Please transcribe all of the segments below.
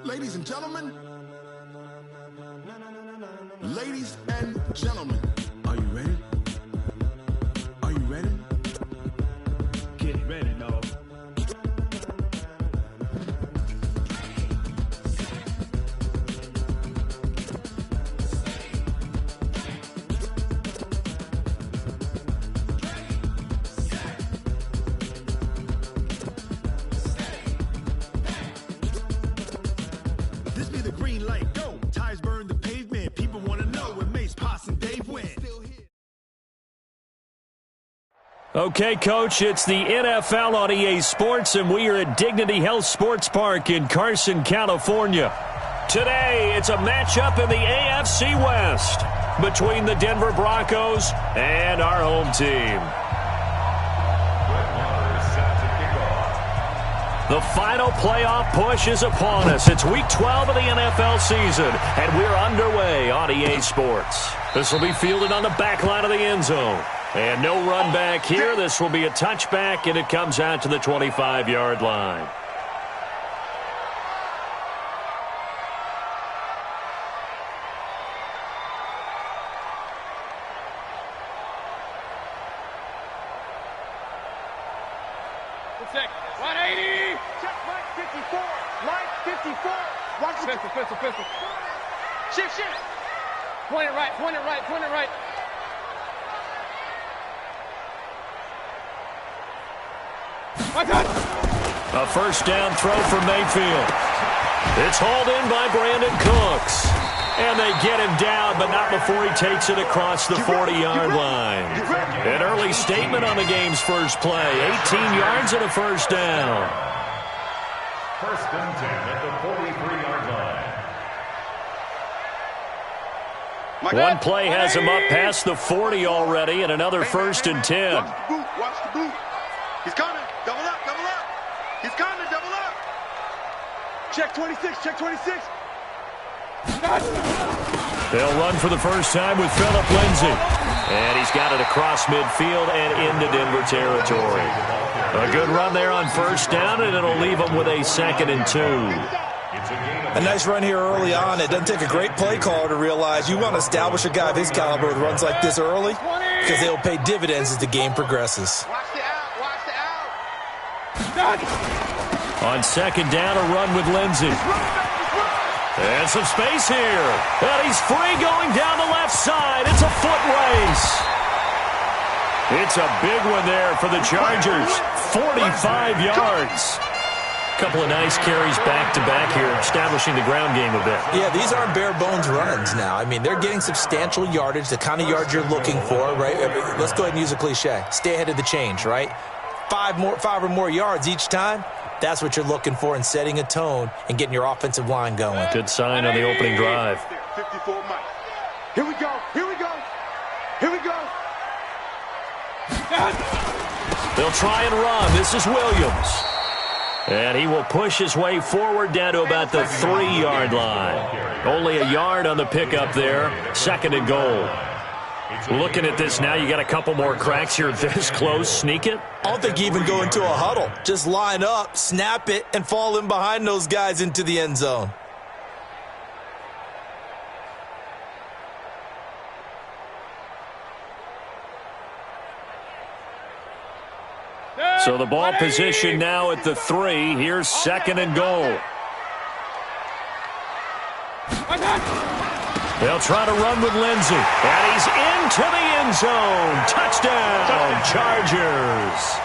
Ladies and gentlemen, ladies and gentlemen, are you ready? Are you ready? Get ready, dog. This be the green light, go. Tires burn the pavement. People want to know when Mace, Poss, and Dave win. Okay, Coach, it's the NFL on EA Sports, and we are at Dignity Health Sports Park in Carson, California. Today, it's a matchup in the AFC West between the Denver Broncos and our home team. The final playoff push is upon us. It's Week 12 of the NFL season, and we're underway on EA Sports. This will be fielded on the back line of the end zone. And no run back here. This will be a touchback, and it comes out to the 25-yard line. Check, 180. Check, line 54. Line 54. Watch the pistol. Shift. Point it right. A first down throw for Mayfield. It's hauled in by Brandon Cooks. And they get him down, but not before he takes it across the 40-yard line. An early statement on the game's first play. 18 yards and a first down. First and 10 at the 43-yard line. One play has him up past the 40 already, and another first and 10. Watch the boot. He's coming. Double up. He's coming. Double up. Check 26. They'll run for the first time with Phillip Lindsay. And he's got it across midfield and into Denver territory. A good run there on first down, and it'll leave them with a 2nd and 2. A nice run here early on. It doesn't take a great play caller to realize you want to establish a guy of his caliber with runs like this early because they'll pay dividends as the game progresses. Watch the out. On second down, a run with Lindsay. And some space here. And he's free going down the left side. It's a foot race. It's a big one there for the Chargers. 45 yards. Couple of nice carries back-to-back here, establishing the ground game a bit. Yeah, these aren't bare-bones runs now. I mean, they're getting substantial yardage, the kind of yards you're looking for, right? Let's go ahead and use a cliche. Stay ahead of the change, right? 5 or more yards each time. That's what you're looking for in setting a tone and getting your offensive line going. Good sign on the opening drive. 54 Mike. Here we go. They'll try and run. This is Williams. And he will push his way forward down to about the 3-yard line. Only a yard on the pickup there. 2nd and goal. Looking at this now, you got a couple more cracks here this close. Sneak it? I don't think you even go into a huddle. Just line up, snap it, and fall in behind those guys into the end zone. So the ball position now at the 3. Here's 2nd and goal. They'll try to run with Lindsay. And he's into the end zone. Touchdown, Chargers.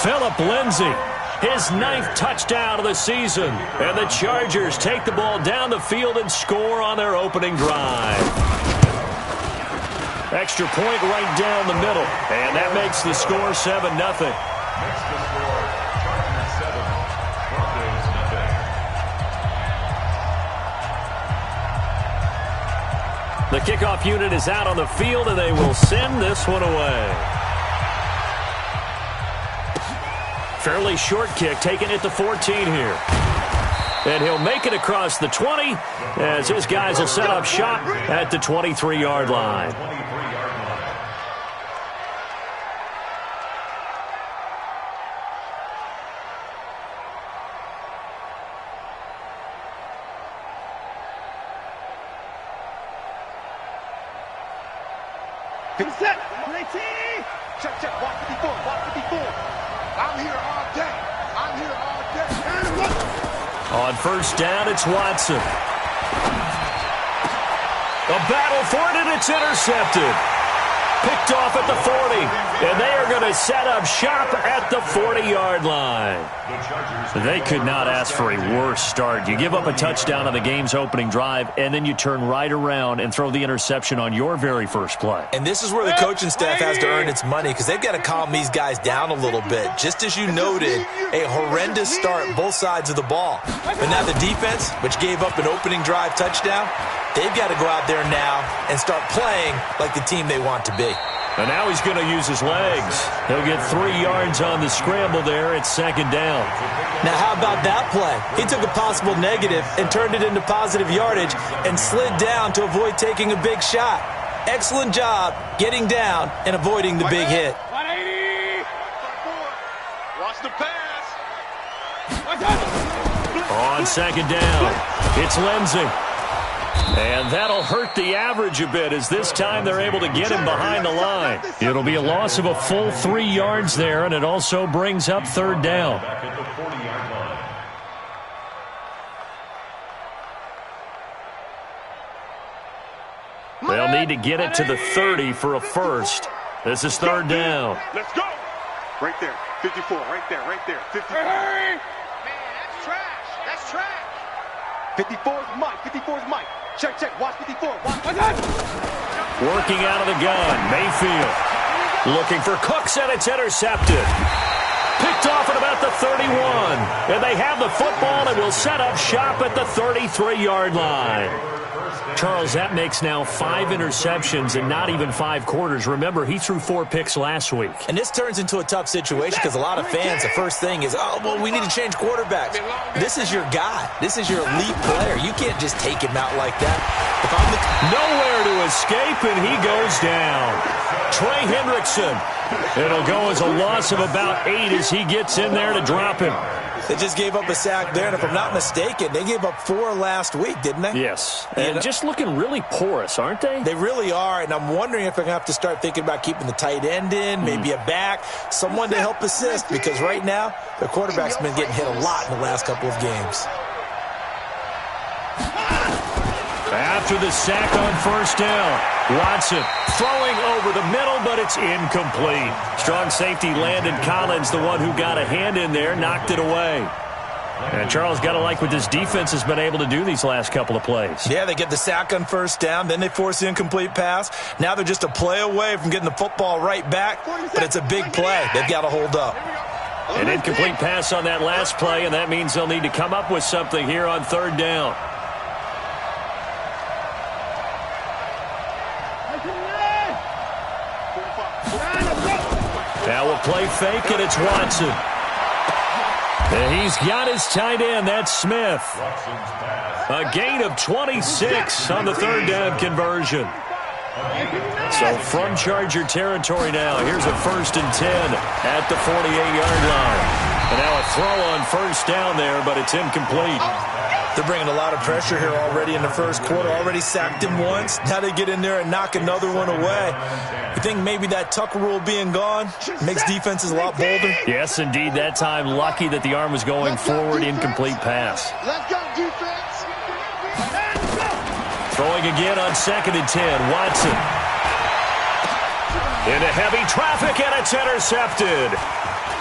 Phillip Lindsay, his 9th touchdown of the season. And the Chargers take the ball down the field and score on their opening drive. Extra point right down the middle. And that makes the score 7-0. The kickoff unit is out on the field, and they will send this one away. Fairly short kick, taking it to 14 here. And he'll make it across the 20 as his guys will set up shop at the 23-yard line. Set. 18. Check, check. Watch 54. Watch 54. I'm here all day. I'm here all day. On first down, it's Watson. A battle for it, and it's intercepted. Picked off at the 40, and they are going to set up shop at the 40-yard line. They could not ask for a worse start. You give up a touchdown on the game's opening drive, and then you turn right around and throw the interception on your very first play. And this is where the coaching staff has to earn its money because they've got to calm these guys down a little bit. Just as you noted, a horrendous start both sides of the ball. But now the defense, which gave up an opening drive touchdown, they've got to go out there now and start playing like the team they want to be. And now he's going to use his legs. He'll get 3 yards on the scramble there at second down. Now, how about that play? He took a possible negative and turned it into positive yardage and slid down to avoid taking a big shot. Excellent job getting down and avoiding the big hit. 180. Watch the pass. On second down, it's Lindsey. And that'll hurt the average a bit as this time they're able to get him behind the line. It'll be a loss of a full 3 yards there, and it also brings up third down. They'll need to get it to the 30 for a first. This is third down. Let's go. Right there. 54. Right there. Right there. 54. Hurry. Man, that's trash. That's trash. 54 is Mike. 54 is Mike. Check, check. Watch 54. Watch. Working out of the gun, Mayfield. Looking for Cooks, and it's intercepted. Picked off at about the 31. And they have the football and will set up shop at the 33-yard line. Charles, that makes now 5 interceptions in not even 5 quarters. Remember, he threw 4 picks last week. And this turns into a tough situation because a lot of fans, the first thing is, oh, well, we need to change quarterbacks. This is your guy. This is your elite player. You can't just take him out like that. If I'm nowhere to escape, and he goes down. Trey Hendrickson. It'll go as a loss of about 8 as he gets in there to drop him. They just gave up a sack there, and if I'm not mistaken, they gave up 4 last week, didn't they? Yes, and just looking really porous, aren't they? They really are, and I'm wondering if they're going to have to start thinking about keeping the tight end in, maybe a back, someone to help assist, because right now, their quarterback's been getting hit a lot in the last couple of games. After the sack on first down, Watson throwing over the middle, but it's incomplete. Strong safety Landon Collins, the one who got a hand in there, knocked it away. And Charles, got to like what this defense has been able to do these last couple of plays. Yeah, they get the sack on first down, then they force the incomplete pass. Now they're just a play away from getting the football right back, but it's a big play. They've got to hold up. An incomplete pass on that last play, and that means they'll need to come up with something here on third down. Now we'll play fake, and it's Watson. And he's got his tight end. That's Smith. A gain of 26 on the third down conversion. So from Charger territory now, here's a 1st and 10 at the 48-yard line. And now a throw on first down there, but it's incomplete. They're bringing a lot of pressure here already in the first quarter. Already sacked him once. Now they get in there and knock another one away. You think maybe that Tucker rule being gone makes defenses a lot bolder? Yes, indeed. That time, lucky that the arm was going forward. Incomplete pass. Let's go, defense. Throwing again on 2nd and 10. Watson. Into heavy traffic, and it's intercepted.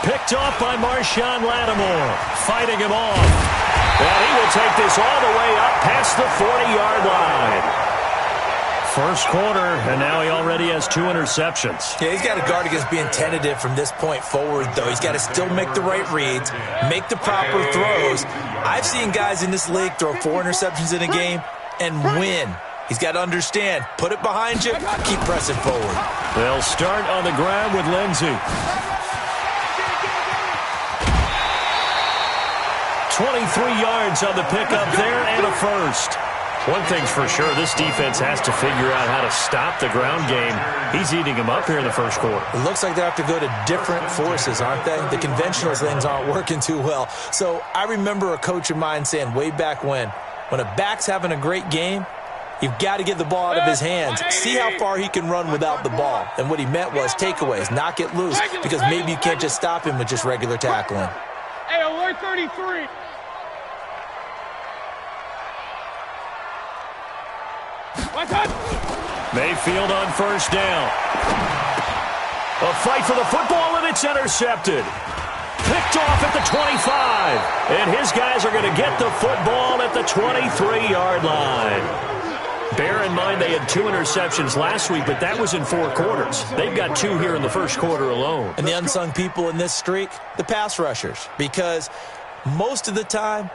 Picked off by Marshawn Lattimore. Fighting him off. And he will take this all the way up past the 40-yard line. First quarter, and now he already has 2 interceptions. Yeah, he's got to guard against being tentative from this point forward, though. He's got to still make the right reads, make the proper throws. I've seen guys in this league throw 4 interceptions in a game and win. He's got to understand, put it behind you, keep pressing forward. They'll start on the ground with Lindsey. 23 yards on the pickup there and a first. One thing's for sure, this defense has to figure out how to stop the ground game. He's eating them up here in the first quarter. It looks like they have to go to different forces, aren't they? The conventional things aren't working too well. So I remember a coach of mine saying way back when a back's having a great game, You've got to get the ball out of his hands. See how far he can run without the ball. And what he meant was takeaways, knock it loose, because maybe you can't just stop him with just regular tackling. Hey, alert 33. Mayfield on first down. A fight for the football, and it's intercepted. Picked off at the 25. And his guys are going to get the football at the 23-yard line. Bear in mind they had 2 interceptions last week, but that was in 4 quarters. They've got 2 here in the first quarter alone. And the unsung people in this streak, the pass rushers, because most of the time,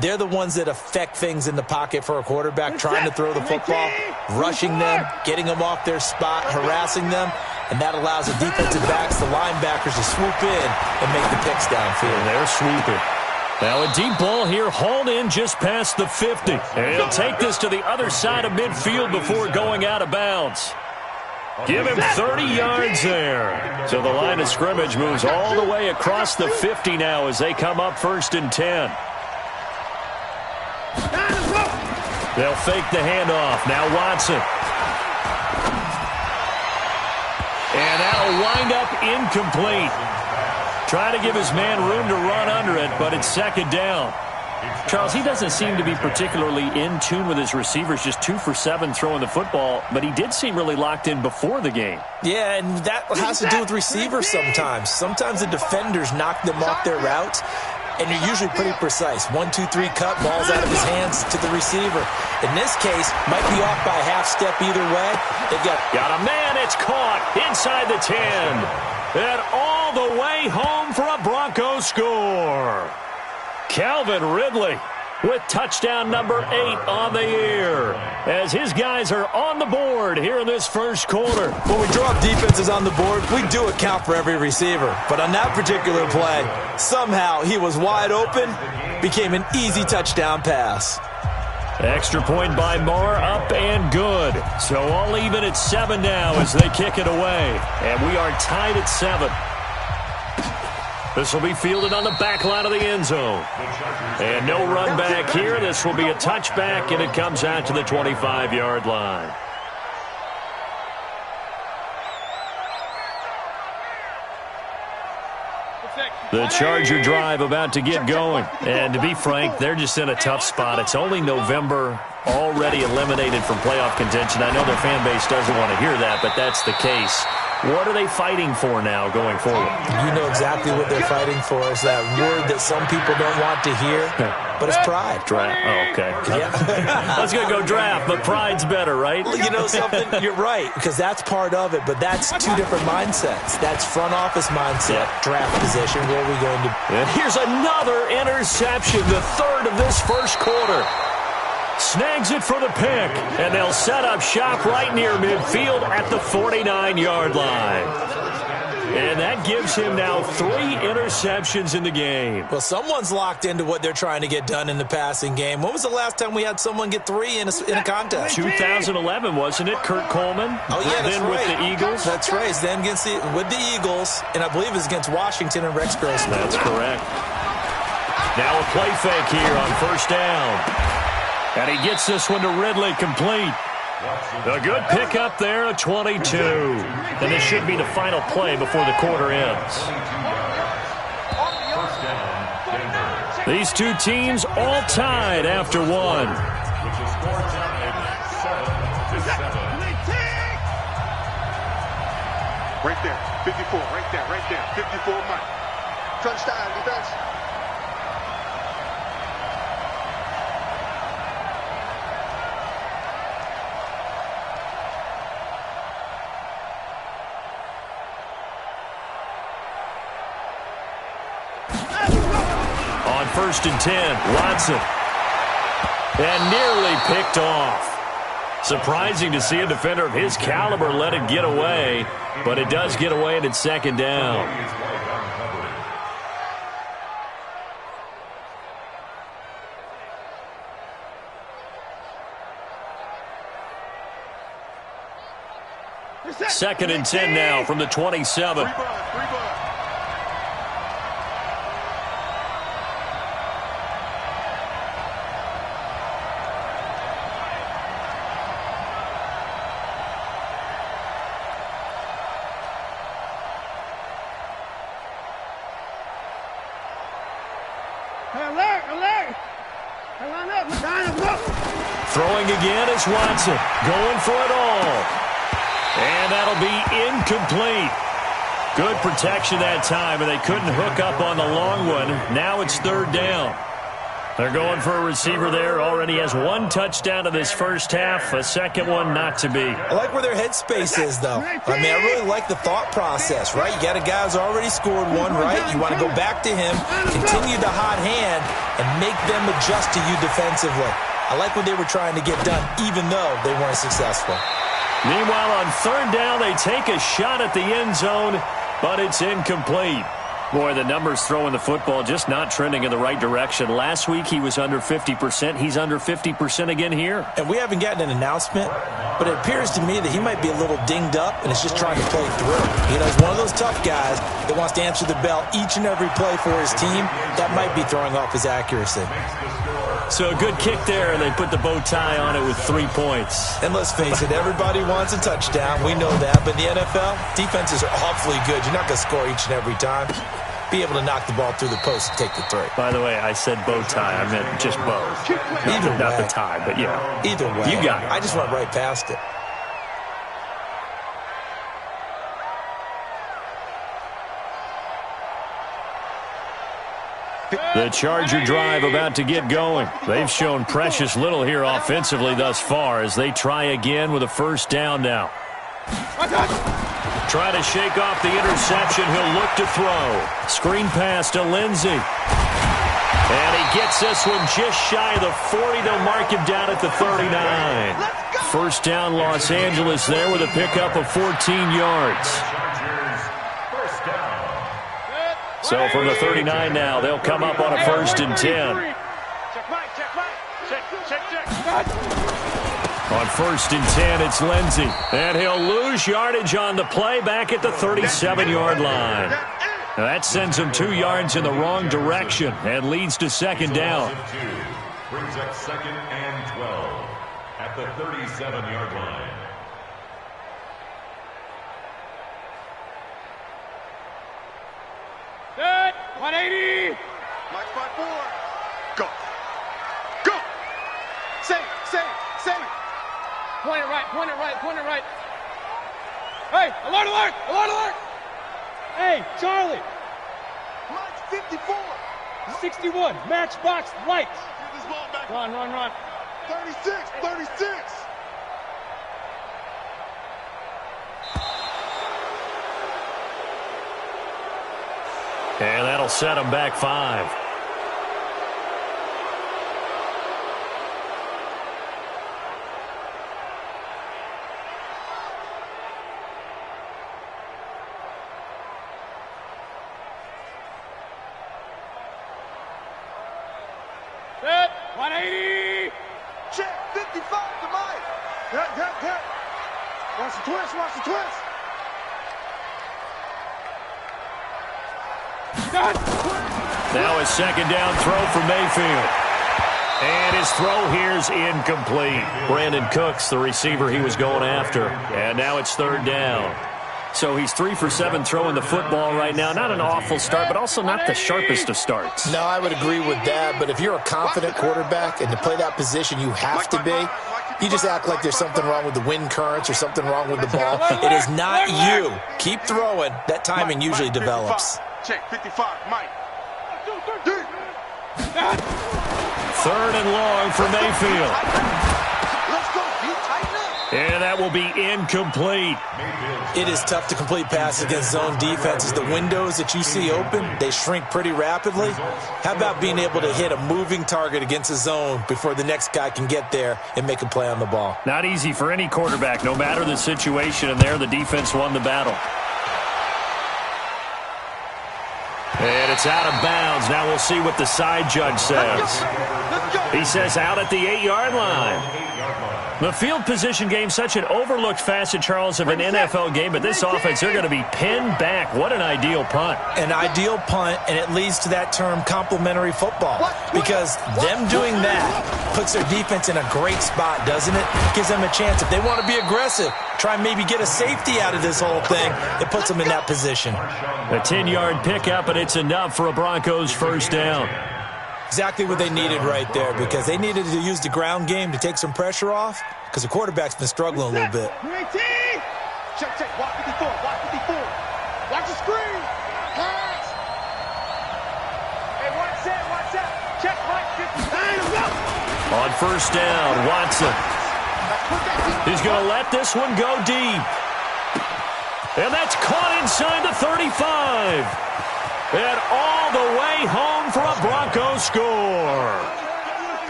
they're the ones that affect things in the pocket for a quarterback, trying to throw the football, rushing them, getting them off their spot, harassing them, and that allows the defensive backs, the linebackers, to swoop in and make the picks downfield. And they're swooping. Now a deep ball here, hauled in just past the 50. And he'll take this to the other side of midfield before going out of bounds. Give him 30 yards there. So the line of scrimmage moves all the way across the 50 now as they come up 1st and 10. They'll fake the handoff. Now Watson. And that'll wind up incomplete. Trying to give his man room to run under it, but it's 2nd down. Charles, he doesn't seem to be particularly in tune with his receivers, just 2 for 7 throwing the football, but he did seem really locked in before the game. Yeah, and that has to do with receivers sometimes. Sometimes the defenders knock them off their routes, and you're usually pretty precise. 1, 2, 3 cut, balls out of his hands to the receiver. In this case, might be off by a half step either way. They've got a man, it's caught inside the 10. And all the way home for a Broncos score. Calvin Ridley with touchdown number 8 on the year as his guys are on the board here in this first quarter. When we draw up defenses on the board, we do account for every receiver. But on that particular play, somehow he was wide open, became an easy touchdown pass. Extra point by Moore, up and good. So all even at 7 now as they kick it away. And we are tied at 7. This will be fielded on the back line of the end zone. And no run back here. This will be a touchback, and it comes out to the 25-yard line. The Charger drive about to get going. And to be frank, they're just in a tough spot. It's only November, already eliminated from playoff contention. I know their fan base doesn't want to hear that, but that's the case. What are they fighting for now going forward? You know exactly what they're fighting for. Is that word that some people don't want to hear, but it's pride. Draft. Oh, okay. Yeah. I was going to go draft, but pride's better, right? You know something? You're right, because that's part of it, but that's 2 different mindsets. That's front office mindset, draft position, where are we going to... And here's another interception, the 3rd of this first quarter. Snags it for the pick, and they'll set up shop right near midfield at the 49-yard line. And that gives him now 3 interceptions in the game. Well, someone's locked into what they're trying to get done in the passing game. When was the last time we had someone get 3 in a contest? 2011, wasn't it? Kurt Coleman? Oh, yeah, that's then right. With the Eagles? That's right. Then against with the Eagles, and I believe it was against Washington and Rex Grossman. That's correct. Now a play fake here on first down. And he gets this one to Ridley complete. A good pickup there at 22. And this should be the final play before the quarter ends. These 2 teams all tied after 1. Right there, 54, right there, 54 Mike. Touchdown, defense. On 1st and 10, Watson. And nearly picked off. Surprising to see a defender of his caliber let it get away, but it does get away and it's 2nd down. Second and 10 now from the 27. Alert, alert. Line up, line up. Throwing again is Watson. Going for it all. And that'll be incomplete. Good protection that time, and they couldn't hook up on the long one. Now it's third down. They're going for a receiver there. Already has one touchdown in this first half. A second one not to be. I like where their headspace is, though. I mean, I really like the thought process, right? You got a guy who's already scored one, right? You want to go back to him, continue the hot hand, and make them adjust to you defensively. I like what they were trying to get done, even though they weren't successful. Meanwhile, on third down, they take a shot at the end zone, but it's incomplete. Boy, the numbers throwing the football just not trending in the right direction. Last week, he was under 50%. He's under 50% again here. And we haven't gotten an announcement, but it appears to me that he might be a little dinged up and is just trying to play through. You know, he's one of those tough guys that wants to answer the bell each and every play for his team. That might be throwing off his accuracy. So a good kick there, and they put the bow tie on it with 3 points. And let's face it, everybody wants a touchdown. We know that. But in the NFL, defenses are awfully good. You're not going to score each and every time. Be able to knock the ball through the post and take the three. By the way, I said bow tie. I meant just bow. Not the tie, but yeah. Either way. You got it. I just went right past it. The Charger drive about to get going. They've shown precious little here offensively thus far as they try again with a first down now. Try to shake off the interception. He'll look to throw. Screen pass to Lindsey. And he gets this one just shy of the 40. They'll mark him down at the 39. First down, Los Angeles there with a pickup of 14 yards. So from the 39 now, they'll come up on a first and 10. On first and 10, it's Lindsey. And he'll lose yardage on the play back at the 37-yard line. Now that sends him 2 yards in the wrong direction and leads to second down. Brings up second and 12 at the 37-yard line. Set, 180. Mike 5-4. Go. Go. Save. Point it right, point it right, point it right. Hey, alert, alert, alert, alert. Hey, Charlie. Mike's 54. 61, matchbox lights. Get this ball back. Run. 36. And that'll set him back 5. Set, 180. Check, 55 to Mike. Hit. Watch the twist. Now a second down throw for Mayfield. And his throw here's incomplete. Brandon Cooks, the receiver he was going after. And now it's third down. So he's 3 for 7 throwing the football right now. Not an awful start, but also not the sharpest of starts. No, I would agree with that. But if you're a confident quarterback and to play that position you have to be, you just act like there's something wrong with the wind currents or something wrong with the ball. It is not you. Keep throwing. That timing usually develops. Check, 55, Mike. Third and long for Mayfield. Let's go, tighten up. And that will be incomplete. It is tough to complete passes against zone defenses. The windows that you see open, they shrink pretty rapidly. How about being able to hit a moving target against a zone before the next guy can get there and make a play on the ball? Not easy for any quarterback, no matter the situation, and there the defense won the battle. And it's out of bounds. Now we'll see what the side judge says. He says out at the 8-yard line. The field position game, such an overlooked facet, Charles, of an NFL game, but this offense, they're going to be pinned back. What an ideal punt. An ideal punt, and it leads to that term complementary football, because them doing that puts their defense in a great spot, doesn't it? Gives them a chance. If they want to be aggressive, try and maybe get a safety out of this whole thing, it puts them in that position. A 10-yard pickup, and it's enough for a Broncos first down. Exactly what they needed right there, because they needed to use the ground game to take some pressure off, because the quarterback's been struggling a little bit. Check, check. Watch 54. Watch 54. Watch the screen. Pass. Hey, watch that. Watch that. Check right 50. On first down, Watson. He's going to let this one go deep. And that's caught inside the 35. And all the way home for a Broncos score.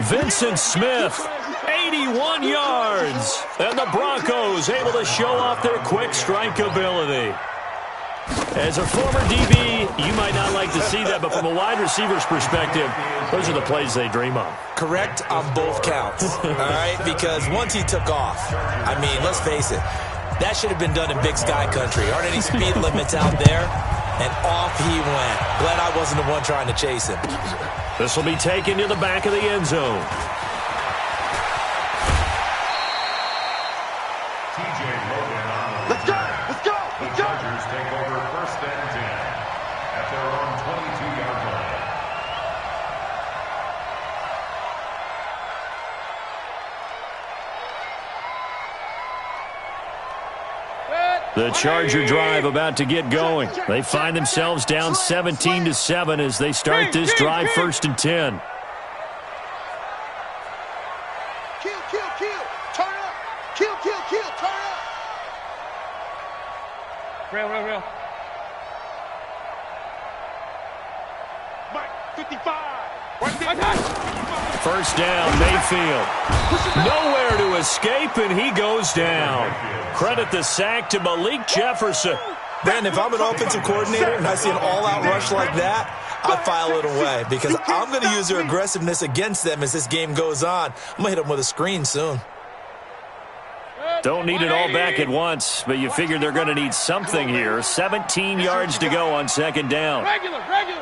Vincent Smith, 81 yards. And the Broncos able to show off their quick strike ability. As a former DB, you might not like to see that, but from a wide receiver's perspective, those are the plays they dream of. Correct on both counts, all right? Because once he took off, I mean, let's face it, that should have been done in Big Sky country. Aren't any speed limits out there? And off he went. Glad I wasn't the one trying to chase him. This will be taken to the back of the end zone. Let's go. Let's go. The Chargers take over first and 10 at their own 22-yard line. The Charger drive about to get going. They find themselves down 17-7 as they start this drive first and 10. Kill, kill, kill. Turn up. Kill, kill, kill. Turn up. Real. Mike, 55. First down, Mayfield. Nowhere to escape, and he goes down. Credit the sack to Malik Jefferson. Brandon, if I'm an offensive coordinator and I see an all-out rush like that, I file it away because I'm going to use their aggressiveness against them as this game goes on. I'm going to hit them with a screen soon. Don't need it all back at once, but you figure they're going to need something here. 17 yards to go on second down. Regular. Mike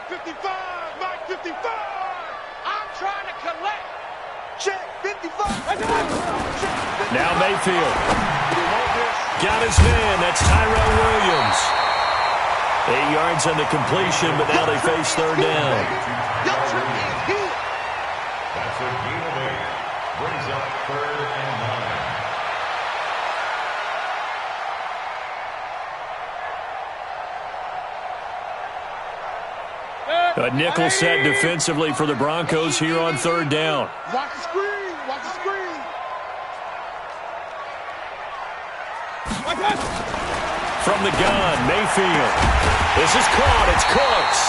55. Mike 55. I'm trying to collect. Check 55. Now Mayfield. Got his man. That's Tyrell Williams. 8 yards on the completion, but now they face third down. That's a gain of 8. Brings up third and 9. A nickel set defensively for the Broncos here on third down. Watch the screen. Watch the screen. From the gun, Mayfield. This is caught. It's Cooks.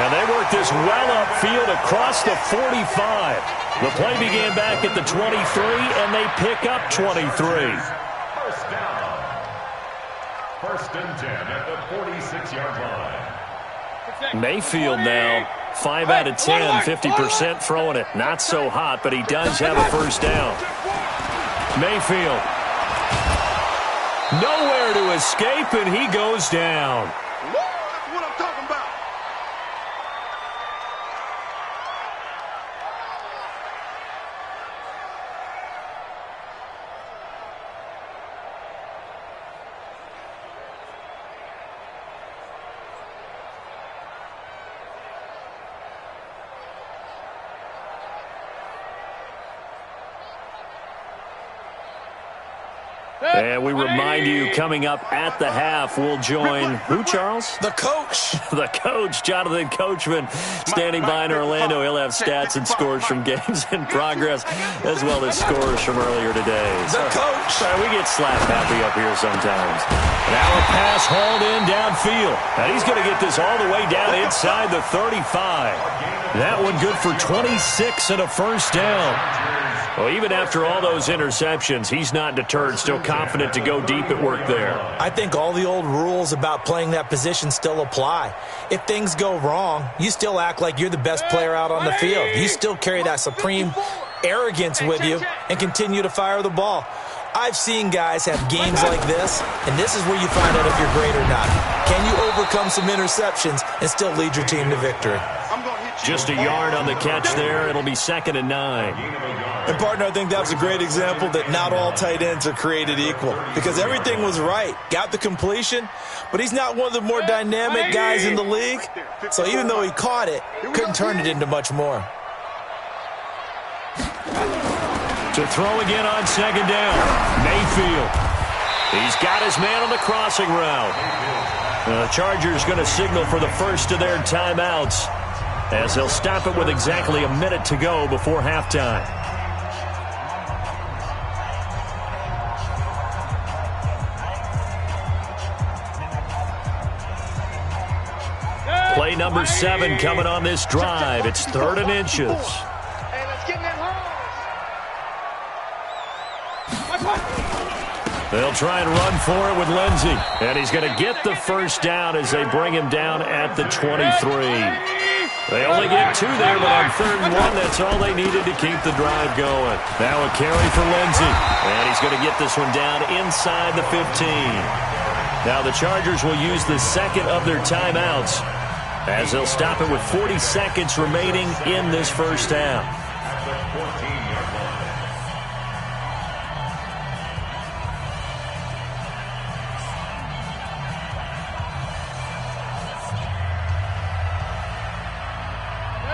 And they work this well upfield across the 45. The play began back at the 23, and they pick up 23. First down. First and 10 at the 46-yard line. Mayfield now, 5 out of 10, 50% throwing it. Not so hot, but he does have a first down. Mayfield. Nowhere to escape, and he goes down. That's what I'm talking about. And we remind you, coming up at the half, we'll join who, Charles? The coach. The coach, Jonathan Coachman, standing by in Orlando. He'll have stats and scores from games in progress, as well as scores from earlier today. The coach. We get slap happy up here sometimes. Now a pass hauled in downfield. And he's going to get this all the way down inside the 35. That one good for 26 and a first down. Well, even after all those interceptions, he's not deterred, still confident to go deep at work there. I think all the old rules about playing that position still apply. If things go wrong, you still act like you're the best player out on the field. You still carry that supreme arrogance with you and continue to fire the ball. I've seen guys have games like this, and this is where you find out if you're great or not. Can you overcome some interceptions and still lead your team to victory? I'm going to hit Just a yard on the catch there. It'll be 2nd and 9. And, partner, I think that was a great example that not all tight ends are created equal because everything was right. Got the completion, but he's not one of the more dynamic guys in the league. So even though he caught it, couldn't turn it into much more. To throw again on 2nd down. Mayfield. He's got his man on the crossing route. The Chargers going to signal for the first of their timeouts as they'll stop it with exactly a minute to go before halftime. Play number 7 coming on this drive. It's 3rd and inches. Hey, let's get in that hole. They'll try and run for it with Lindsey. And he's going to get the first down as they bring him down at the 23. They only get 2 there, but on 3rd and 1, that's all they needed to keep the drive going. Now a carry for Lindsey. And he's going to get this one down inside the 15. Now the Chargers will use the second of their timeouts as they'll stop it with 40 seconds remaining in this first half.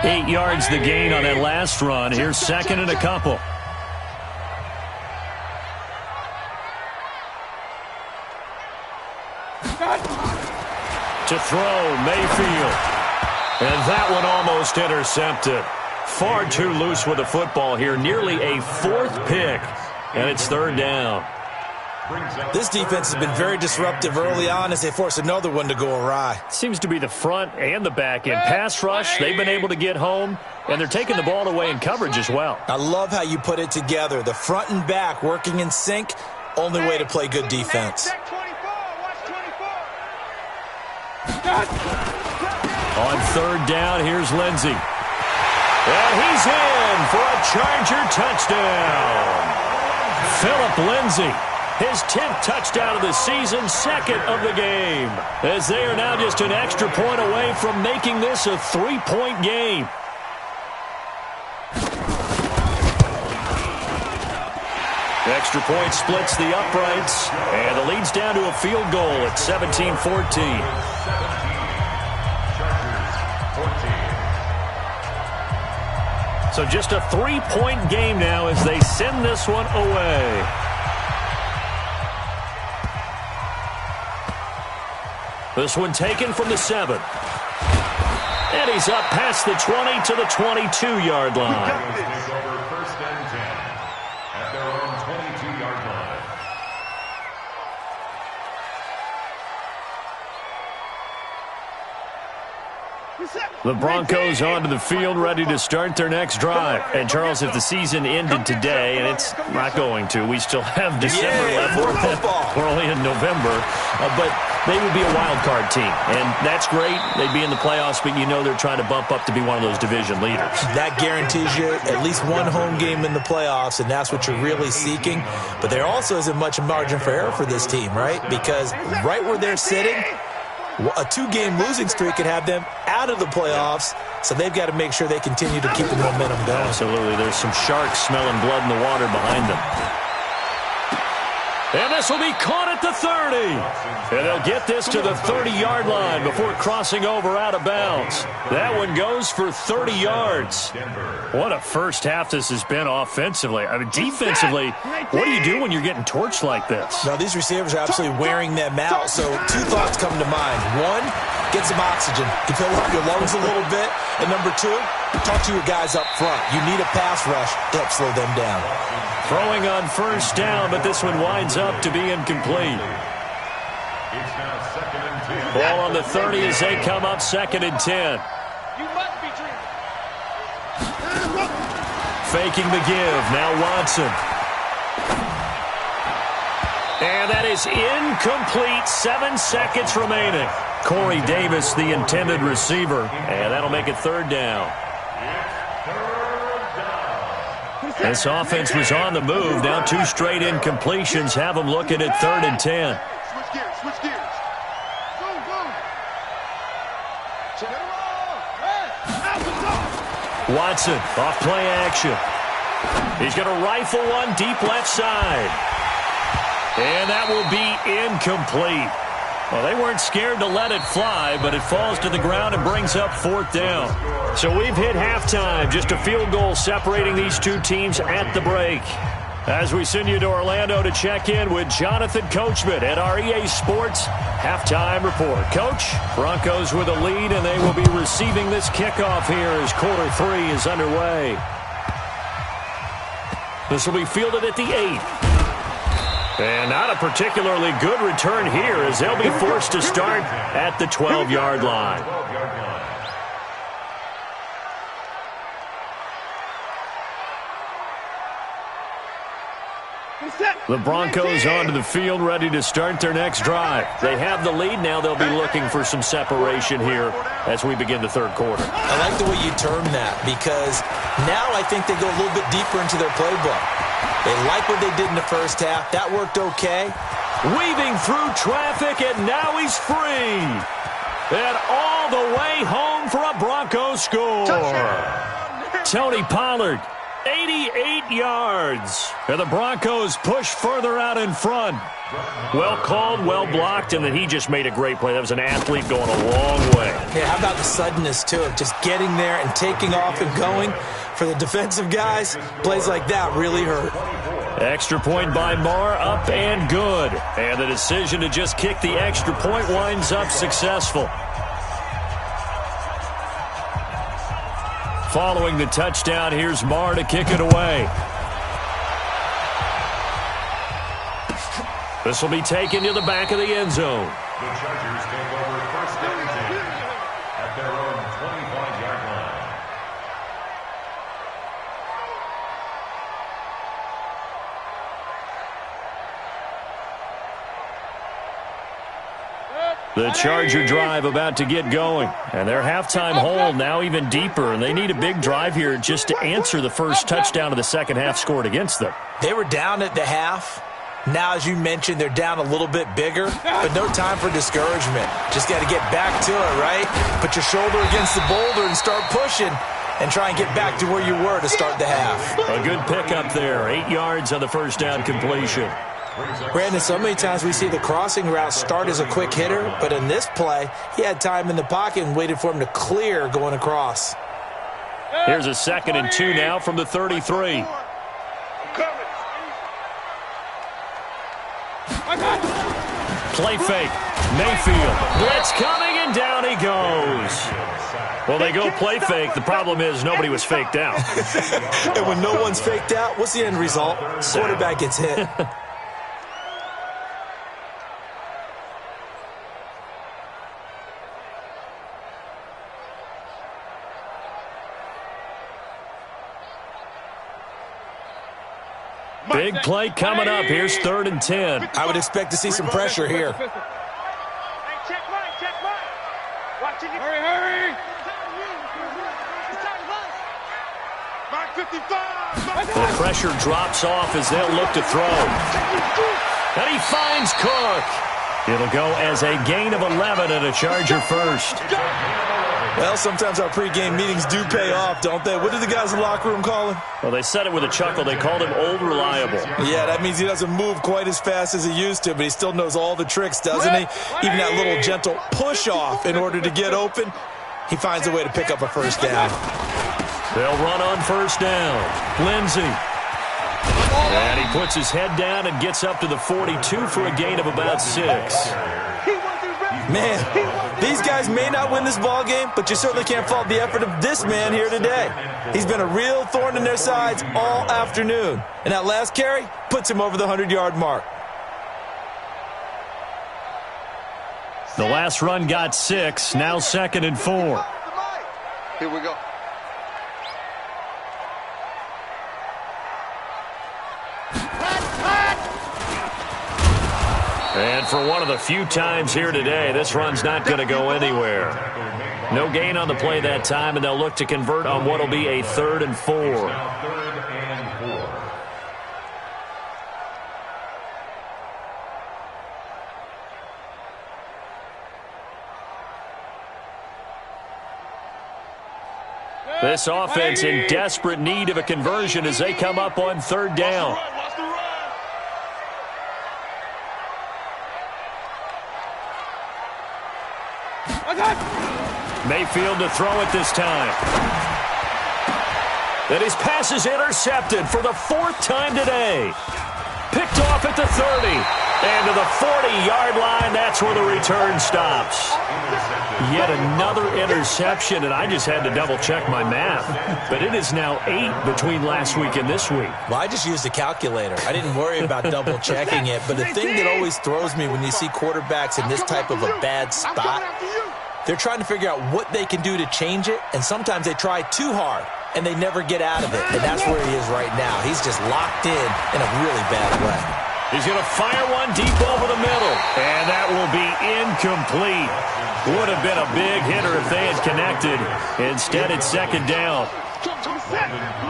8 yards the gain on that last run. Here's 2nd and a couple. To throw, Mayfield. And that one almost intercepted. Far too loose with the football here. Nearly a 4th pick. And it's 3rd down. This defense has been very disruptive early on as they force another one to go awry. Seems to be the front and the back end. Pass rush, they've been able to get home, and they're taking the ball away in coverage as well. I love how you put it together. The front and back working in sync, only way to play good defense. On 3rd down, here's Lindsey. And he's in for a Charger touchdown. Phillip Lindsey. His 10th touchdown of the season, 2nd of the game. As they are now just an extra point away from making this a 3-point game. Extra point splits the uprights, and the lead's down to a field goal at 17-14. So just a 3-point game now as they send this one away. This one taken from the 7. And he's up past the 20 to the 22-yard line. Over 1st and 10 at their own 22-yard line. The Broncos onto the field, ready to start their next drive. And, Charles, if the season ended today, and it's not going to, we still have December left. We're only in November. But they would be a wild card team. And that's great. They'd be in the playoffs, but you know they're trying to bump up to be one of those division leaders. That guarantees you at least one home game in the playoffs, and that's what you're really seeking. But there also isn't much margin for error for this team, right? Because right where they're sitting, a 2-game losing streak could have them out of the playoffs, so they've got to make sure they continue to keep the momentum going. Absolutely. There's some sharks smelling blood in the water behind them. And this will be caught at the 30. And they'll get this to the 30-yard line before crossing over out of bounds. That one goes for 30 yards. What a first half this has been offensively. I mean, defensively, what do you do when you're getting torched like this? Now, these receivers are absolutely wearing them out, so 2 thoughts come to mind. 1, get some oxygen to fill up your lungs a little bit. And number 2, talk to your guys up front. You need a pass rush to help slow them down. Throwing on 1st down, but this one winds up to be incomplete. It's now 2nd and 10. Ball on the 30 as they come up 2nd and 10. You must be dreaming. Faking the give. Now Watson. And that is incomplete. 7 seconds remaining. Corey Davis, the intended receiver. And that'll make it 3rd down. This offense was on the move. Now 2 straight incompletions have them looking at 3rd and 10. Switch gears, switch gears. Go, go. Check it out. Watson, off play action. He's going to rifle one deep left side. And that will be incomplete. Well, they weren't scared to let it fly, but it falls to the ground and brings up 4th down. So we've hit halftime, just a field goal separating these two teams at the break. As we send you to Orlando to check in with Jonathan Coachman at our EA Sports Halftime Report. Coach, Broncos with a lead, and they will be receiving this kickoff here as quarter 3 is underway. This will be fielded at the 8. And not a particularly good return here as they'll be forced to start at the 12-yard line. The Broncos onto the field ready to start their next drive. They have the lead now. They'll be looking for some separation here as we begin the third quarter. I like the way you term that because now I think they go a little bit deeper into their playbook. They like what they did in the first half. That worked okay. Weaving through traffic, and now he's free. And all the way home for a Broncos score. Tony Pollard, 88 yards. And the Broncos push further out in front. Well called, well blocked, and then he just made a great play. That was an athlete going a long way. Yeah, how about the suddenness, too, of just getting there and taking off and going? For the defensive guys, plays like that really hurt. Extra point by Marr, up and good. And the decision to just kick the extra point winds up successful. Following the touchdown, here's Marr to kick it away. This will be taken to the back of the end zone. The Chargers take over 1st and 10 at their own 25-yard line. The Charger drive about to get going. And their halftime hole now even deeper. And they need a big drive here just to answer the first touchdown of the second half scored against them. They were down at the half. Now, as you mentioned, they're down a little bit bigger. But no time for discouragement. Just got to get back to it, right? Put your shoulder against the boulder and start pushing. And try and get back to where you were to start the half. A good pickup there. 8 yards on the first down completion. Brandon, so many times we see the crossing route start as a quick hitter, but in this play, he had time in the pocket and waited for him to clear going across. Here's a 2nd and 2 now from the 33. Play fake. Mayfield. Blitz coming, and down he goes. Well, they go play fake. The problem is nobody was faked out. And when no one's faked out, what's the end result? Quarterback gets hit. Big play coming up. Here's 3rd and 10. I would expect to see some pressure here. Hey, check right. Watch it. Hurry. Mark 55. The pressure drops off as they'll look to throw. And he finds Cook. It'll go as a gain of 11 and a Charger first. Well, sometimes our pregame meetings do pay off, don't they? What do the guys in the locker room call him? Well, they said it with a chuckle. They called him Old Reliable. Yeah, that means he doesn't move quite as fast as he used to, but he still knows all the tricks, doesn't he? Even that little gentle push-off in order to get open, he finds a way to pick up a first down. They'll run on first down. Lindsey. And he puts his head down and gets up to the 42 for a gain of about 6. Man, these guys may not win this ball game, but you certainly can't fault the effort of this man here today. He's been a real thorn in their sides all afternoon. And that last carry puts him over the 100-yard mark. The last run got 6, now 2nd and 4. Here we go. And for one of the few times here today, this run's not going to go anywhere. No gain on the play that time, and they'll look to convert on what will be a 3rd and 4. This offense in desperate need of a conversion as they come up on third down. Mayfield to throw it this time. And his pass is intercepted for the fourth time today. Picked off at the 30. And to the 40-yard line, that's where the return stops. Yet another interception, and I just had to double-check my math. But it is now 8 between last week and this week. Well, I just used a calculator. I didn't worry about double-checking it. But the thing that always throws me when you see quarterbacks in this type of a bad spot, they're trying to figure out what they can do to change it, and sometimes they try too hard, and they never get out of it. And that's where he is right now. He's just locked in a really bad way. He's going to fire one deep over the middle, and that will be incomplete. Would have been a big hitter if they had connected. Instead, it's second down.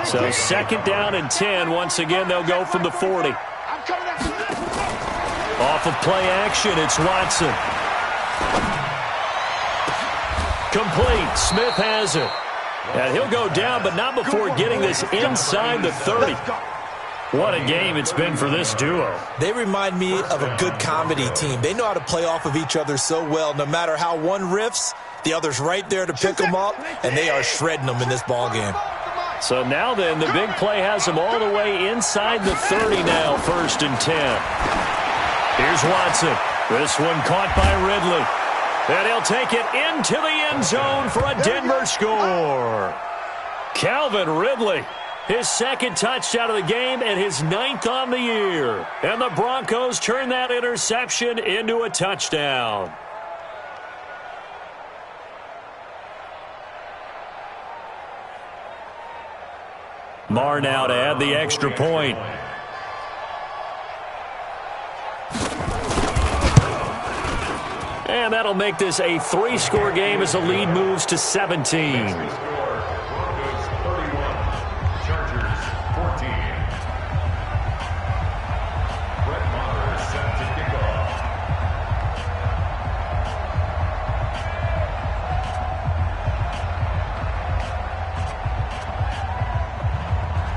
So second down and 10. Once again, they'll go from the 40. Off of play action, it's Watson. Complete. Smith has it. And he'll go down, but not before getting this inside the 30. What a game it's been for this duo. They remind me of a good comedy team. They know how to play off of each other so well. No matter how one riffs, the other's right there to pick them up, and they are shredding them in this ballgame. So now then, the big play has them all the way inside the 30 now, 1st and 10. Here's Watson. This one caught by Ridley. And he'll take it into the end zone for a Denver score. Calvin Ridley, his second touchdown of the game and his 9th on the year. And the Broncos turn that interception into a touchdown. Marr now to add the extra point. And that'll make this a 3-score game as the lead moves to 17.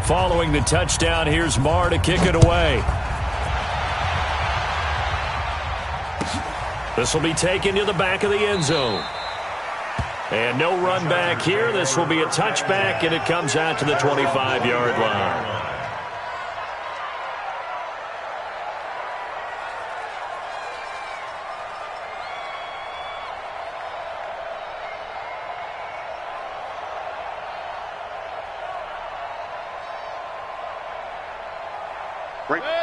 Following the touchdown, here's Marr to kick it away. This will be taken to the back of the end zone. And no run back here. This will be a touchback, and it comes out to the 25-yard line.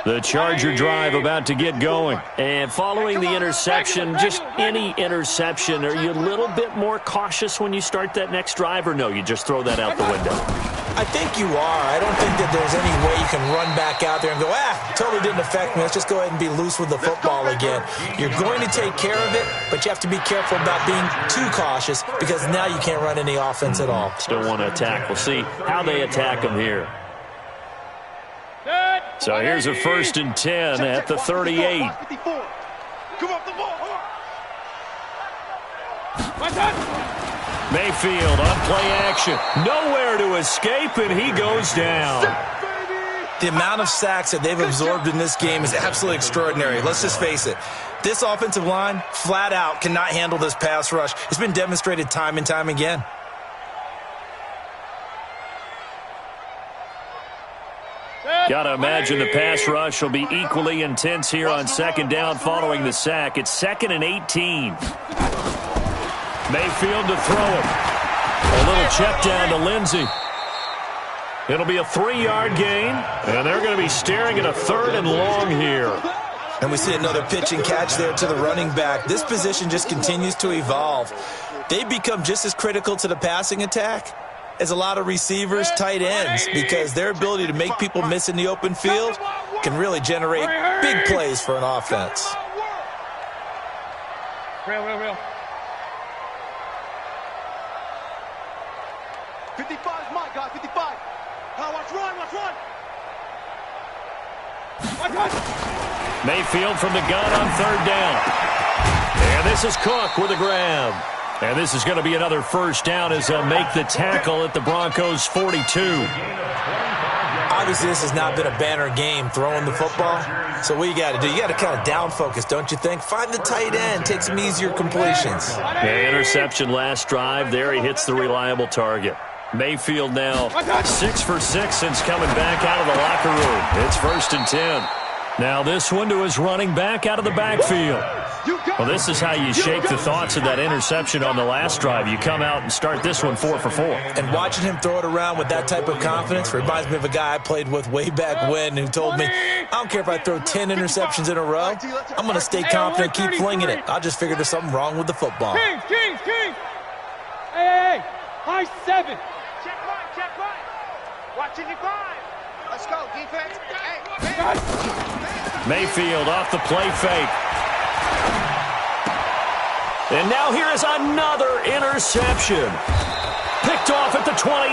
The Charger drive about to get going. And following the interception, just any interception, are you a little bit more cautious when you start that next drive, or no, you just throw that out the window? I think you are. I don't think that there's any way you can run back out there and go, totally didn't affect me. Let's just go ahead and be loose with the football again. You're going to take care of it, but you have to be careful about being too cautious because now you can't run any offense at all. Still want to attack. We'll see how they attack them here. So here's a 1st and 10 at the 38. Mayfield on play action. Nowhere to escape, and he goes down. The amount of sacks that they've absorbed in this game is absolutely extraordinary. Let's just face it. This offensive line, flat out, cannot handle this pass rush. It's been demonstrated time and time again. Got to imagine the pass rush will be equally intense here on second down following the sack. It's 2nd and 18. Mayfield to throw it. A little check down to Lindsey. It'll be a 3-yard gain, and they're going to be staring at a 3rd and long here. And we see another pitch and catch there to the running back. This position just continues to evolve. They become just as critical to the passing attack as a lot of receivers, tight ends, because their ability to make people miss in the open field can really generate big plays for an offense. Real. 55 is my guy, 55. Watch run. Mayfield from the gun on 3rd down. And this is Cook with a grab. And this is going to be another first down as they'll make the tackle at the Broncos' 42. Obviously, this has not been a banner game throwing the football. So what you got to do, you got to kind of down focus, don't you think? Find the tight end, take some easier completions. The interception last drive. There he hits the reliable target. Mayfield now 6 for 6 since coming back out of the locker room. It's 1st and 10. Now this one to his running back out of the backfield. Well, this is how you shake the thoughts of that interception on the last drive. You come out and start this one 4 for 4. And watching him throw it around with that type of confidence reminds me of a guy I played with way back when who told me, I don't care if I throw 10 interceptions in a row. I'm going to stay confident, keep flinging it. I just figured there's something wrong with the football. Kings! Hey! High 7. Check right. Watching your 5. Let's go, defense. Hey. Mayfield off the play fake. And now here is another interception. Picked off at the 28.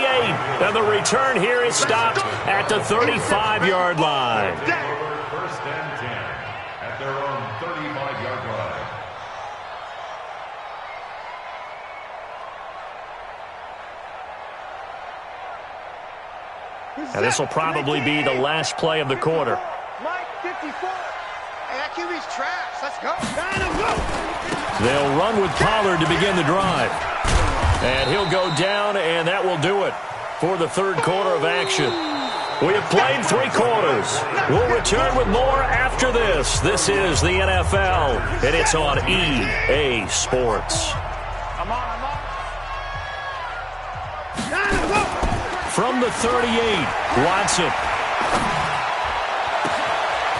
And the return here is stopped at the 35-yard line. 1st and 10 at their own 35-yard line. Now this will probably be the last play of the quarter. Mike, 54. Hey, that QB's trash. Let's go. They'll run with Pollard to begin the drive. And he'll go down, and that will do it for the third quarter of action. We have played 3 quarters. We'll return with more after this. This is the NFL, and it's on EA Sports. I'm on. From the 38, Watson.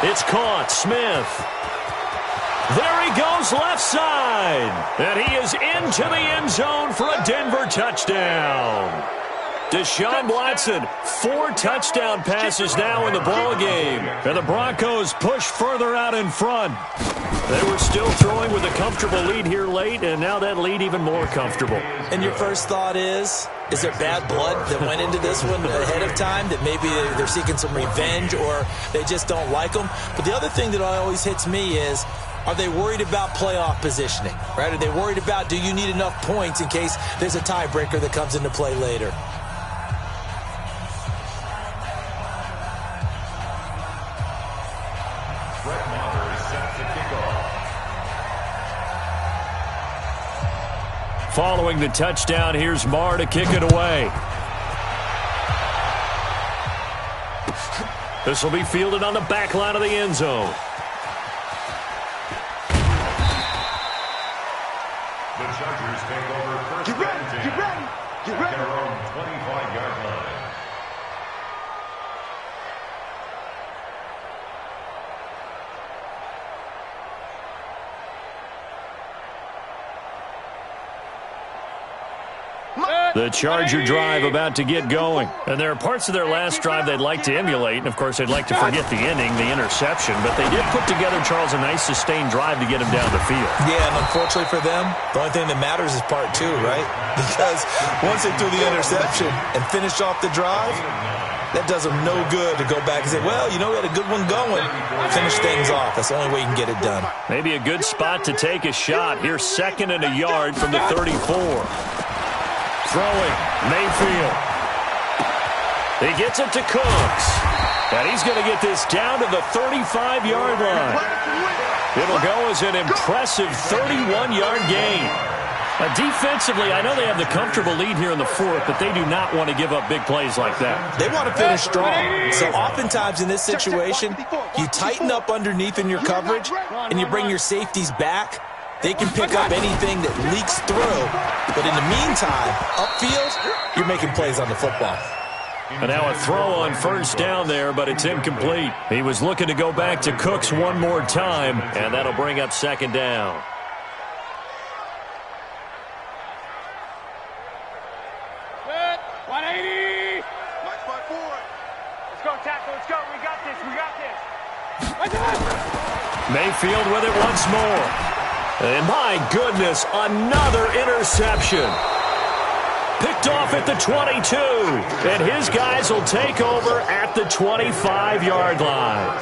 It's caught. Smith. There he goes left side. And he is into the end zone for a Denver touchdown. Deshaun Watson, 4 touchdown passes now in the ballgame. And the Broncos push further out in front. They were still throwing with a comfortable lead here late, and now that lead even more comfortable. And your first thought is there bad blood that went into this one ahead of time, that maybe they're seeking some revenge or they just don't like them? But the other thing that always hits me is, are they worried about playoff positioning, right? Are they worried about, do you need enough points in case there's a tiebreaker that comes into play later? Following the touchdown, here's Marr to kick it away. This will be fielded on the back line of the end zone. The Chargers take over 1st and 10. Get ready. At their own 25-yard line. The Charger drive about to get going. And there are parts of their last drive they'd like to emulate. And, of course, they'd like to forget the ending, the interception. But they did put together, Charles, a nice sustained drive to get him down the field. Yeah, and unfortunately for them, the only thing that matters is part 2, right? Because once they threw the interception and finished off the drive, that does them no good to go back and say, well, you know, we had a good one going. Finish things off. That's the only way you can get it done. Maybe a good spot to take a shot. Here's 2nd and a yard from the 34. Throwing, Mayfield. He gets it to Cooks. And he's going to get this down to the 35-yard line. It'll go as an impressive 31-yard gain. Defensively, I know they have the comfortable lead here in the 4th, but they do not want to give up big plays like that. They want to finish strong. So oftentimes in this situation, you tighten up underneath in your coverage, and you bring your safeties back. They can pick up anything that leaks through. But in the meantime, upfield, you're making plays on the football. And now a throw on 1st down there, but it's incomplete. He was looking to go back to Cooks one more time, and that'll bring up 2nd down. Good. 180. March forward. Let's go, tackle. Let's go. We got this. Mayfield with it once more. And my goodness, another interception. Picked off at the 22. And his guys will take over at the 25-yard line.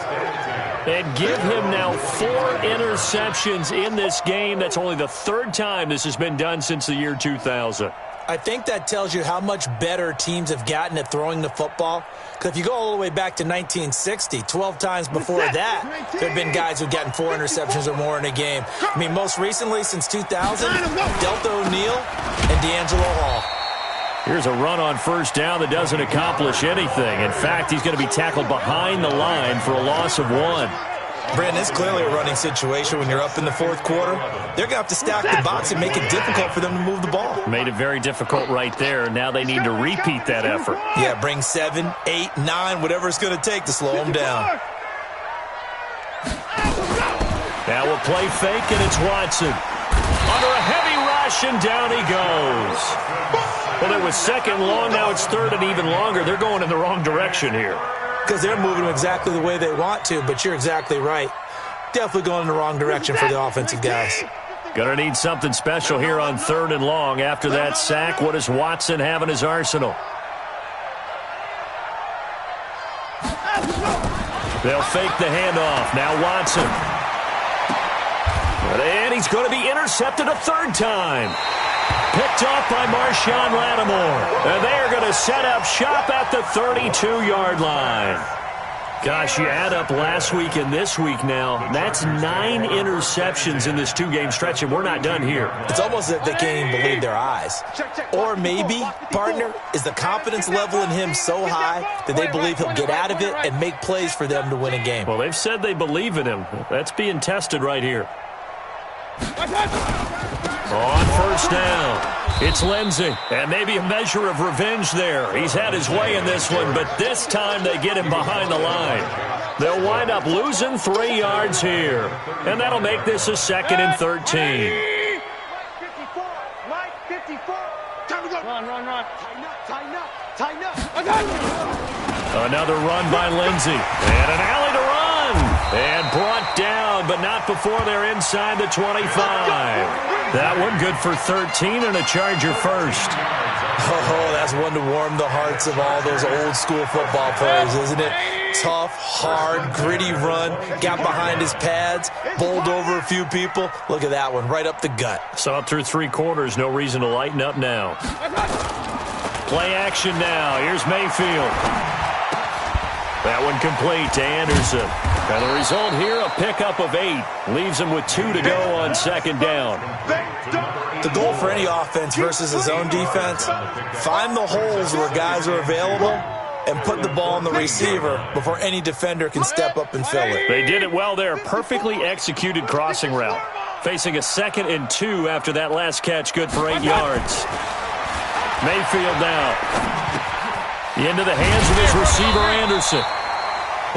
And give him now 4 interceptions in this game. That's only the 3rd time this has been done since the year 2000. I think that tells you how much better teams have gotten at throwing the football. Because if you go all the way back to 1960, 12 times before that, there have been guys who've gotten 4 interceptions or more in a game. I mean, most recently, since 2000, Delta O'Neal and D'Angelo Hall. Here's a run on first down that doesn't accomplish anything. In fact, he's going to be tackled behind the line for a loss of 1. Brandon, it's clearly a running situation when you're up in the 4th quarter. They're going to have to stack the box and make it difficult for them to move the ball. Made it very difficult right there. Now they need to repeat that effort. Yeah, bring 7, 8, 9, whatever it's going to take to slow them down. Now we'll play fake, and it's Watson. Under a heavy rush, and down he goes. Well, it was 2nd long. Now it's 3rd and even longer. They're going in the wrong direction here. Because they're moving exactly the way they want to, but you're exactly right. Definitely going in the wrong direction for the offensive guys. Gonna need something special here on 3rd and long. After that sack, what does Watson have in his arsenal? They'll fake the handoff. Now Watson. And he's going to be intercepted a 3rd time. Picked off by Marshawn Lattimore. And they are going to set up shop at the 32-yard line. Gosh, you add up last week and this week now. That's 9 interceptions in this 2-game stretch, and we're not done here. It's almost as if they can't even believe their eyes. Or maybe, partner, is the confidence level in him so high that they believe he'll get out of it and make plays for them to win a game. Well, they've said they believe in him. That's being tested right here. On first down, it's Lindsey, and maybe a measure of revenge there. He's had his way in this one, but this time they get him behind the line. They'll wind up losing 3 yards here, and that'll make this a 2nd and 13. Mike 54. Time to go. Run. Tighten up. Another run by Lindsey, and an alley to run. And brought down, but not before they're inside the 25. That one good for 13 and a Charger first. Oh, that's one to warm the hearts of all those old school football players, isn't it? Tough, hard, gritty run. Got behind his pads, bowled over a few people. Look at that one, right up the gut. So up through 3 quarters, no reason to lighten up now. Play action now. Here's Mayfield. That one complete to Anderson. And the result here, a pickup of 8. Leaves him with 2 to go on 2nd down. The goal for any offense versus his own defense, find the holes where guys are available and put the ball on the receiver before any defender can step up and fill it. They did it well there. Perfectly executed crossing route. Facing a 2nd and 2 after that last catch, good for 8 yards. Mayfield now. Into the hands of his receiver, Anderson.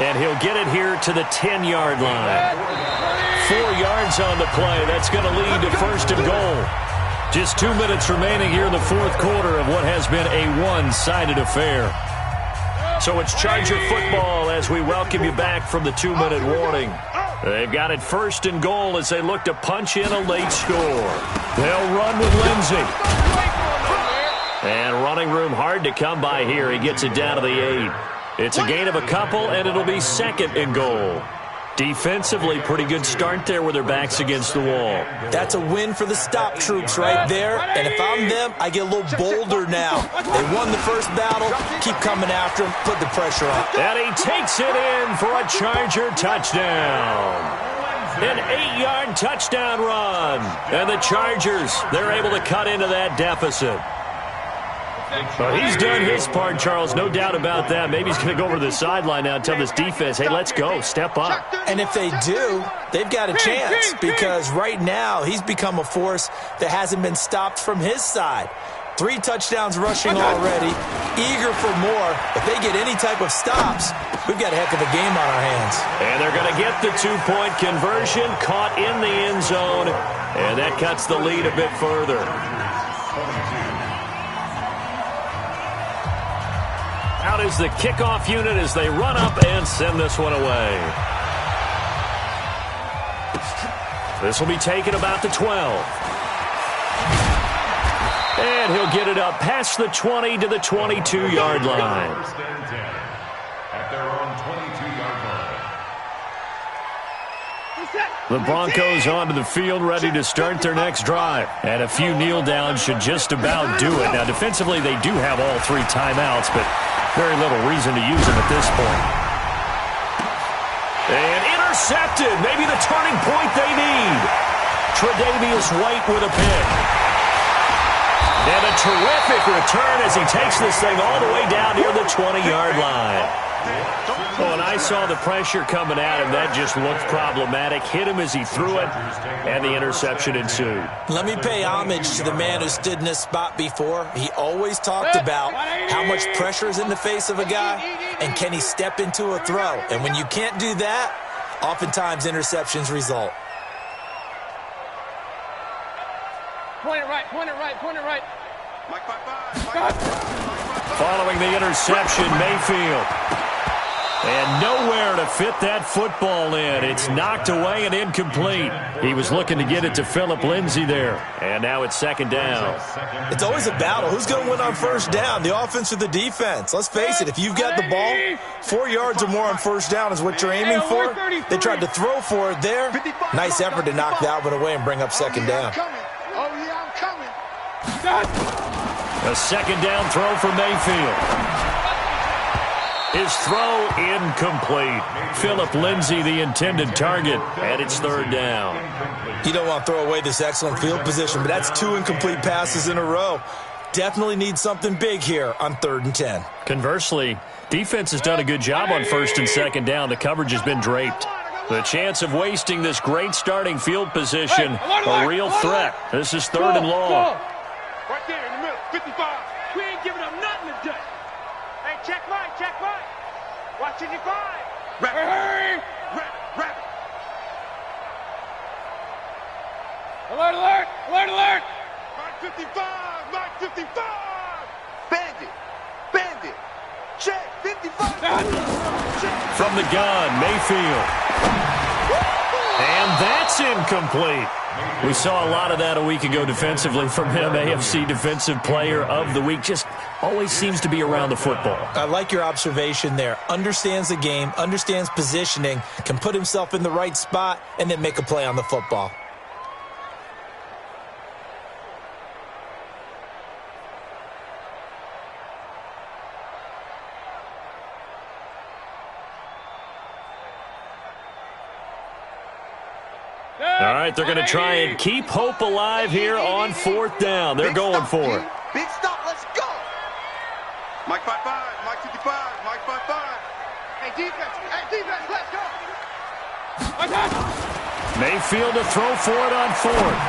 And he'll get it here to the 10-yard line. 4 yards on the play. That's going to lead to 1st and goal. Just 2 minutes remaining here in the 4th quarter of what has been a one-sided affair. So it's Charger football as we welcome you back from the 2-minute warning. They've got it 1st and goal as they look to punch in a late score. They'll run with Lindsey. And running room hard to come by here. He gets it down to the 8. It's a gain of a couple, and it'll be 2nd and goal. Defensively, pretty good start there with their backs against the wall. That's a win for the stop troops right there. And if I'm them, I get a little bolder now. They won the first battle. Keep coming after them. Put the pressure on. And he takes it in for a Charger touchdown. An 8-yard touchdown run. And the Chargers, they're able to cut into that deficit. Well, he's done his part, Charles. No doubt about that. Maybe he's going to go over to the sideline now and tell this defense, hey, let's go. Step up. And if they do, they've got a chance because right now he's become a force that hasn't been stopped from his side. 3 touchdowns rushing already. Eager for more. If they get any type of stops, we've got a heck of a game on our hands. And they're going to get the 2-point conversion. Caught in the end zone. And that cuts the lead a bit further. Out is the kickoff unit as they run up and send this one away. This will be taken about the 12. And he'll get it up past the 20 to the 22-yard line. At their own 22-yard line. The Broncos onto the field ready to start their next drive. And a few kneel downs should just about do it. Now, defensively, they do have all 3 timeouts, but very little reason to use them at this point. And intercepted. Maybe the turning point they need. Tre'Davious White with a pick. And a terrific return as he takes this thing all the way down near the 20-yard line. Oh, and I saw the pressure coming at him. That just looked problematic. Hit him as he threw it, and the interception ensued. Let me pay homage to the man who stood in this spot before. He always talked about how much pressure is in the face of a guy, and can he step into a throw. And when you can't do that, oftentimes interceptions result. Point it right, point it right, point it right. Following the interception, Mayfield. And nowhere to fit that football in. It's knocked away and incomplete. He was looking to get it to Phillip Lindsay there. And now it's 2nd down. It's always a battle. Who's going to win on 1st down, the offense or the defense? Let's face it, if you've got the ball, 4 yards or more on 1st down is what you're aiming for. They tried to throw for it there. Nice effort to knock that one away and bring up 2nd down. Oh, yeah, I'm coming. A 2nd down throw for Mayfield. His throw incomplete. Phillip Lindsay, the intended target, and it's 3rd down. You don't want to throw away this excellent field position, but that's 2 incomplete passes in a row. Definitely need something big here on 3rd and 10. Conversely, defense has done a good job on 1st and 2nd down. The coverage has been draped. The chance of wasting this great starting field position, a real threat. This is 3rd and long. Right there in the middle, 55. We ain't giving up nothing today. Hey, check right, check right. Watch it, 5. Hurry! Rap. Alert, alert, alert, alert. Mark 55, Mark 55. Bandit. Check, 55. From the gun, Mayfield. And that's incomplete. We saw a lot of that a week ago defensively from him. AFC Defensive Player of the Week. Just always seems to be around the football. I like your observation there. Understands the game, understands positioning, can put himself in the right spot, and then make a play on the football. All right, they're going to try and keep hope alive here on 4th down. They're going for it. Big stop, let's go. Mike 55, Mike 55, Mike 55. Hey, defense, let's go. Mayfield to throw for it on 4th.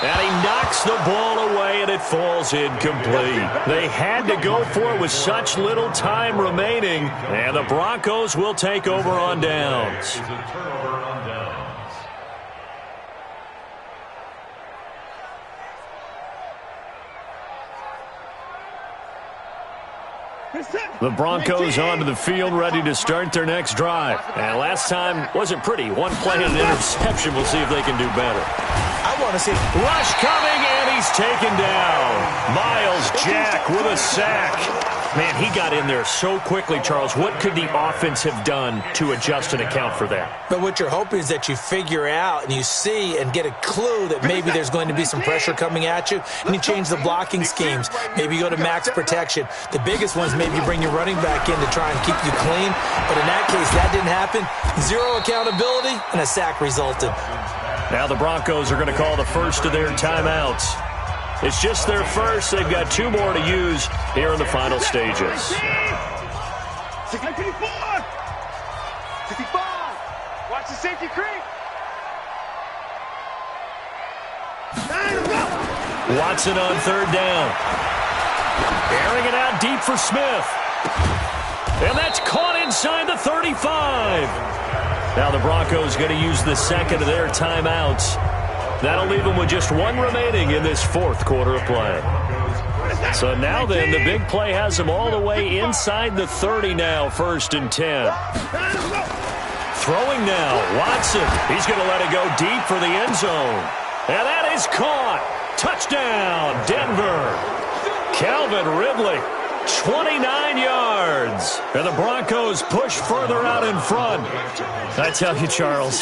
And he knocks the ball away, and it falls incomplete. They had to go for it with such little time remaining, and the Broncos will take over on downs. The Broncos onto the field ready to start their next drive. And last time wasn't pretty. 1 play and an interception. We'll see if they can do better. I want to see rush coming, and he's taken down. Miles Jack with a sack. Man, he got in there so quickly, Charles. What could the offense have done to adjust and account for that? But what you're hoping is that you figure out and you see and get a clue that maybe there's going to be some pressure coming at you, and you change the blocking schemes. Maybe you go to max protection. The biggest one is maybe you bring your running back in to try and keep you clean. But in that case, that didn't happen. 0 accountability, and a sack resulted. Now the Broncos are going to call the first of their timeouts. It's just their first. They've got 2 more to use here in the final stages. 65. Watch the safety creep. Watson on 3rd down. Airing it out deep for Smith. And that's caught inside the 35. Now the Broncos going to use the second of their timeouts. That'll leave them with just 1 remaining in this 4th quarter of play. So now then, the big play has them all the way inside the 30 now, 1st and 10. Throwing now, Watson. He's going to let it go deep for the end zone. And that is caught. Touchdown, Denver. Calvin Ridley. 29 yards. And the Broncos push further out in front. I tell you, Charles,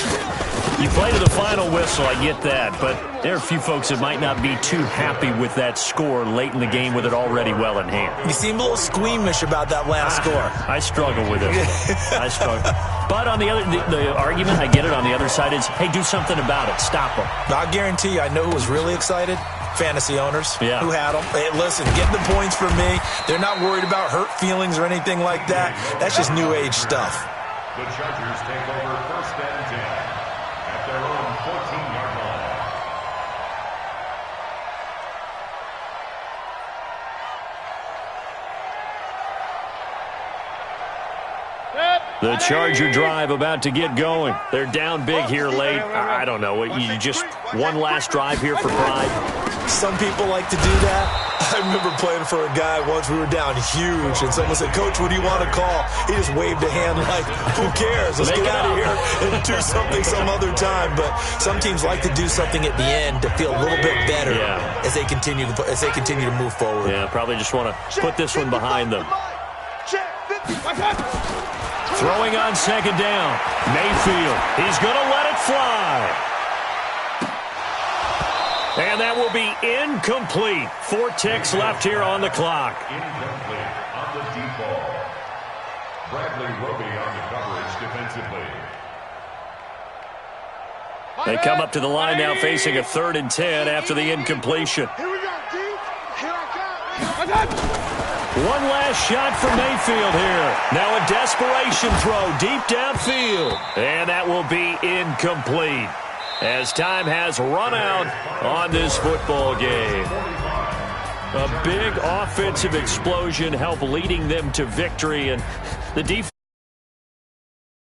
you play to the final whistle, I get that. But there are a few folks that might not be too happy with that score late in the game with it already well in hand. You seem a little squeamish about that last score. I struggle with it. I struggle. But on the other, the argument, I get it, on the other side is, hey, do something about it. Stop them. I guarantee you, I know who was really excited. Fantasy owners who had them. Hey, listen, get the points for me. They're not worried about hurt feelings or anything like that. That's just new age stuff. The Chargers take over 1st and 10 at their own 14-yard line. The Charger drive about to get going. They're down big here late. I don't know. You just one last drive here for pride. Some people like to do that. I remember playing for a guy once. We were down huge, and someone said, "Coach, what do you want to call?" He just waved a hand like, "Who cares? Let's get out of here and do something some other time." But some teams like to do something at the end to feel a little bit better as they continue to move forward. Yeah, probably just want to put this one behind them. Throwing on 2nd down. Mayfield. He's going to let it fly. And that will be incomplete. 4 ticks left here on the clock. Incomplete on the deep ball. Bradley Roby on the coverage defensively. They come up to the line now facing a 3rd and 10 after the incompletion. Here we go, D. Here I come. One last shot for Mayfield here. Now a desperation throw deep downfield. And that will be incomplete as time has run out on this football game. A big offensive explosion helped leading them to victory, and the defense